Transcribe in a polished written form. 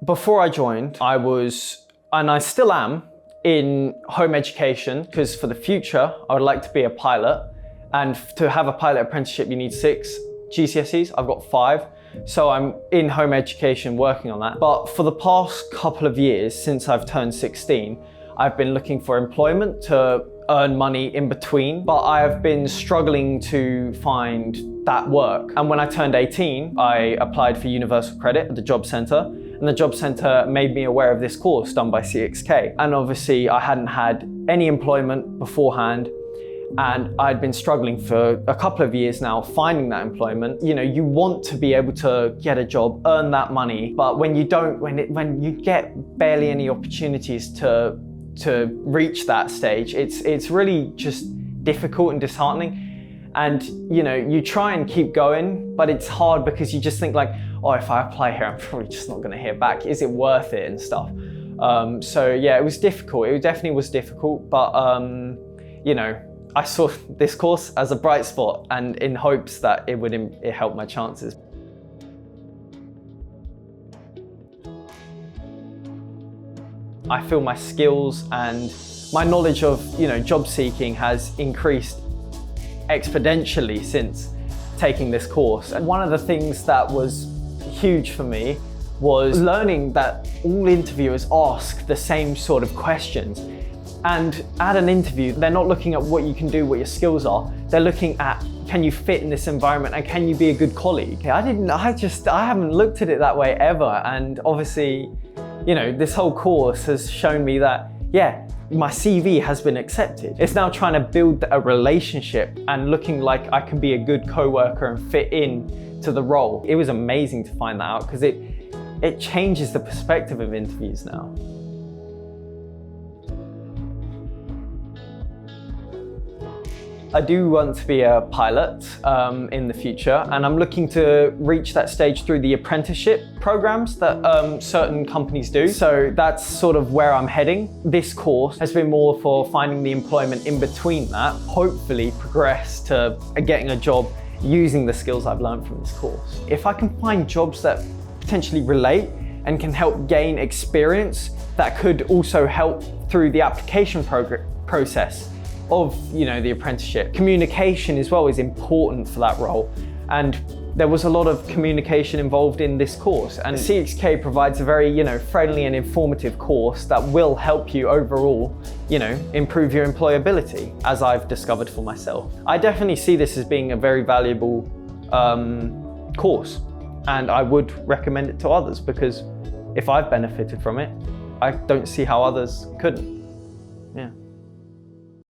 Before I joined, I was, and I still am, in home education, because for the future, I would like to be a pilot. And to have a pilot apprenticeship, you need 6 GCSEs. I've got 5. So I'm in home education working on that. But for the past couple of years, since I've turned 16, I've been looking for employment to earn money in between, but I have been struggling to find that work. And when I turned 18, I applied for universal credit at the job centre, and the job centre made me aware of this course done by CXK. And obviously I hadn't had any employment beforehand, and I'd been struggling for a couple of years now finding that employment. You know, you want to be able to get a job, earn that money, but when you don't, when you get barely any opportunities to reach that stage, it's really just difficult and disheartening. And you know, you try and keep going, but it's hard because you just think like, oh, if I apply here, I'm probably just not gonna hear back. Is it worth it and stuff? So yeah, it was difficult. It definitely was difficult, but you know, I saw this course as a bright spot, and in hopes that it would help my chances. I feel my skills and my knowledge of, you know, job seeking has increased exponentially since taking this course. And one of the things that was huge for me was learning that all interviewers ask the same sort of questions. And at an interview, they're not looking at what you can do, what your skills are. They're looking at, can you fit in this environment and can you be a good colleague? I haven't looked at it that way ever. And obviously, you know, this whole course has shown me that, yeah, my CV has been accepted. It's now trying to build a relationship and looking like I can be a good co-worker and fit in to the role. It was amazing to find that out because it changes the perspective of interviews now. I do want to be a pilot in the future, and I'm looking to reach that stage through the apprenticeship programs that certain companies do. So that's sort of where I'm heading. This course has been more for finding the employment in between that, hopefully progress to getting a job using the skills I've learned from this course. If I can find jobs that potentially relate and can help gain experience that could also help through the application process of, you know, the apprenticeship. Communication as well is important for that role, and there was a lot of communication involved in this course, and CXK provides a very, you know, friendly and informative course that will help you overall, you know, improve your employability, as I've discovered for myself. I definitely see this as being a very valuable course, and I would recommend it to others because if I've benefited from it, I don't see how others couldn't.